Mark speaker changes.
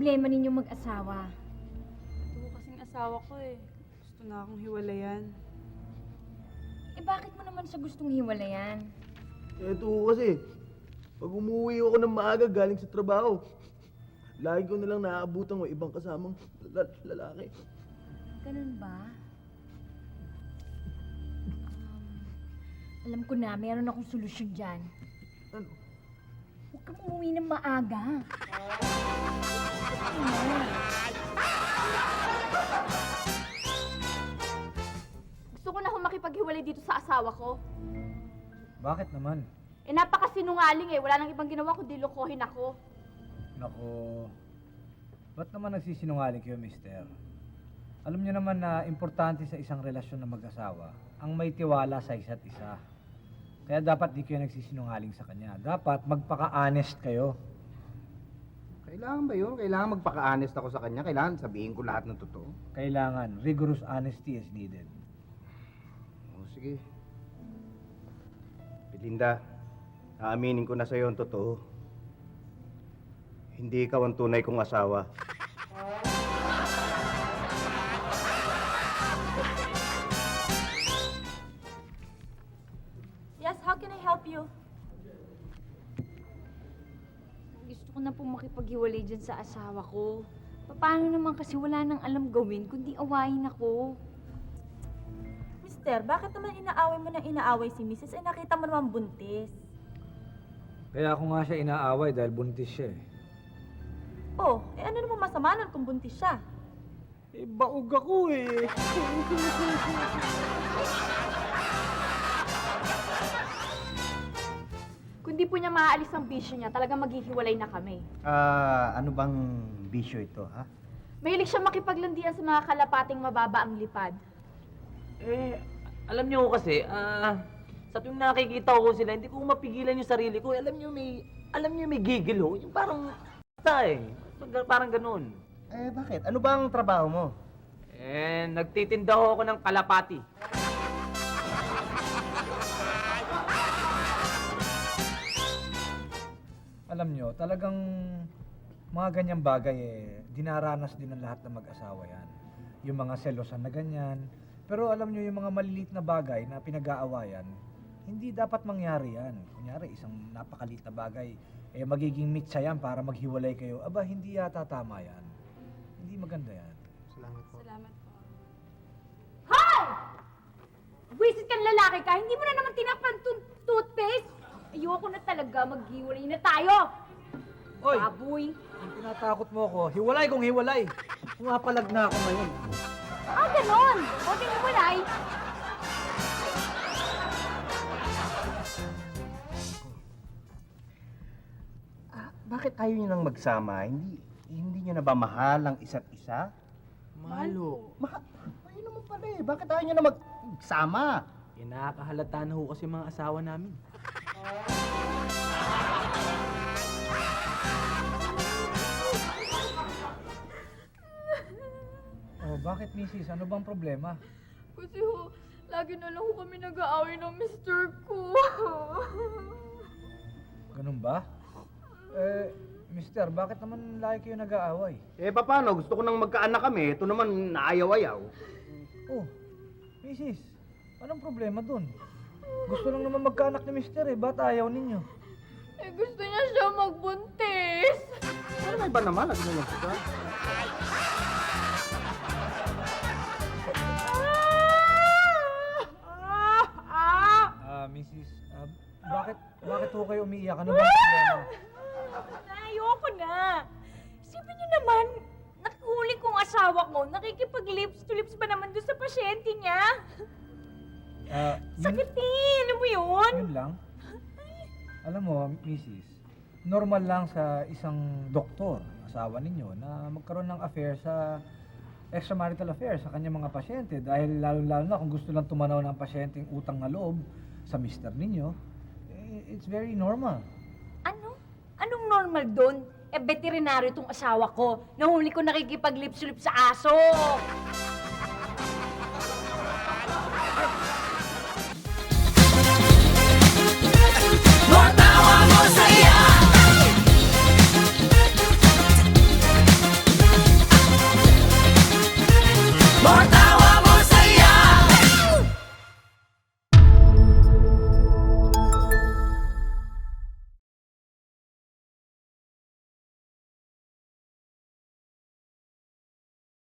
Speaker 1: problema ninyong mag-asawa?
Speaker 2: Ito ko kasing asawa ko eh. Gusto na akong hiwalayan.
Speaker 1: Eh bakit mo naman siya gustong hiwalayan?
Speaker 3: Eto kasi, pag umuwi ako ng maaga galing sa trabaho, lagi ko nilang naaabutan ng ibang kasamang lalaki.
Speaker 1: Ganun ba? Alam ko na, meron akong solusyon dyan.
Speaker 3: Ano?
Speaker 1: Huwag kang umuwi ng maaga.
Speaker 4: Gusto ko na makipaghiwalay dito sa asawa ko.
Speaker 5: Bakit naman?
Speaker 4: Eh napakasinungaling eh. Wala nang ibang ginawa kundi lokohin ako.
Speaker 5: Nako, ba't naman nagsisinungaling kayo, mister? Alam niyo naman na importante sa isang relasyon na mag-asawa ang may tiwala sa isa't isa. Kaya dapat di kayo nagsisinungaling sa kanya. Dapat magpaka-honest kayo.
Speaker 6: Kailangan ba yun? Kailangan magpaka-honest ako sa kanya? Kailangan sabihin ko lahat ng totoo?
Speaker 5: Kailangan. Rigorous honesty is needed.
Speaker 6: O, sige. Belinda, aaminin ko na sa'yo ang totoo. Hindi ikaw ang tunay kong asawa.
Speaker 4: Yes, how can I help you?
Speaker 1: Gusto ko na pong makipaghiwalay dyan sa asawa ko. Paano naman kasi wala nang alam gawin kundi awayin ako?
Speaker 7: Mister, bakit naman inaaway mo ng inaaway si Mrs. Eh nakita mo naman buntis?
Speaker 5: Kaya ako nga siya inaaway dahil buntis siya eh.
Speaker 7: Oh, eh ano naman masama nun kung buntis siya?
Speaker 3: Eh, baog ako eh.
Speaker 4: Kung di po niya maaalis ang bisyo niya, talagang maghihiwalay na kami.
Speaker 6: Ano bang bisyo ito, ha?
Speaker 4: Mahilig siya makipaglandian sa mga kalapating mababa ang lipad.
Speaker 8: Eh, alam niyo kasi, sa tuwing nakikita ko sila, hindi ko mapigilan yung sarili ko. Alam niyo may gigil ho. Yung parang, parang ganun.
Speaker 6: Eh, bakit? Ano bang trabaho mo?
Speaker 8: Eh, nagtitinda ho ako ng kalapati.
Speaker 5: Alam nyo, talagang mga ganyang bagay eh, dinaranas din ng lahat ng mag-asawa yan. Yung mga selosan na ganyan. Pero alam nyo, yung mga maliliit na bagay na pinag-aawayan, hindi dapat mangyari yan. Kunyari, isang napakaliit na bagay, eh magiging mitsa yan para maghiwalay kayo. Aba, hindi yata tama yan. Hindi maganda yan.
Speaker 6: Salamat po.
Speaker 2: Salamat po.
Speaker 1: Hoy! Wisit kang lalaki ka, hindi mo na naman tinakpan toothpaste? Ayoko na talaga, maghiwalay na tayo!
Speaker 5: Oy!
Speaker 1: Baboy!
Speaker 5: Yung tinatakot mo ako, hiwalay kung hiwalay. Pumapalag na ako ngayon.
Speaker 1: Ah, ganon! Buti hiwalay!
Speaker 6: Bakit ayaw niyo nang magsama? Hindi niyo na ba mahal ang isa't isa?
Speaker 3: Malo.
Speaker 6: Ayun naman pala eh. Bakit ayaw niyo na magsama?
Speaker 8: Eh, nakakahalata na ho kasi mga asawa namin.
Speaker 5: Oh, bakit, misis? Ano bang problema?
Speaker 2: Kasi ho, lagi na lang ho kami nag-aaway ng mister ko.
Speaker 5: Ganun ba? Eh, mister, bakit naman lagi kayo nag-aaway?
Speaker 6: Eh, paano? Gusto ko nang magkaanak kami. Ito naman, naayaw-ayaw.
Speaker 5: Oh, misis, anong problema dun? Gusto lang naman magkaanak ni mister eh, ba't ayaw ninyo?
Speaker 2: Eh gusto niya siya magbuntis.
Speaker 6: Ano may ba naman? Lagi na lang siya.
Speaker 5: Misis, bakit ho kayo umiiyak? Ano bang problema?
Speaker 1: Ayoko na! Isipin niyo naman, nakihuli kong asawa ko, nakikipag-lips to lips ba naman doon sa pasyente niya? Sakit eh! Alam mo yun?
Speaker 5: Yun lang? Alam mo, misis, normal lang sa isang doktor, asawa ninyo, na magkaroon ng affair sa extramarital affair sa kanyang mga pasyente dahil lalo-lalo na kung gusto lang tumanaw ng pasyente yung utang na loob sa mister ninyo, it's very normal.
Speaker 1: Ano? Anong normal doon? Eh, veterinaryo itong asawa ko. Nahuli ko nakikipag-lips to lips sa aso!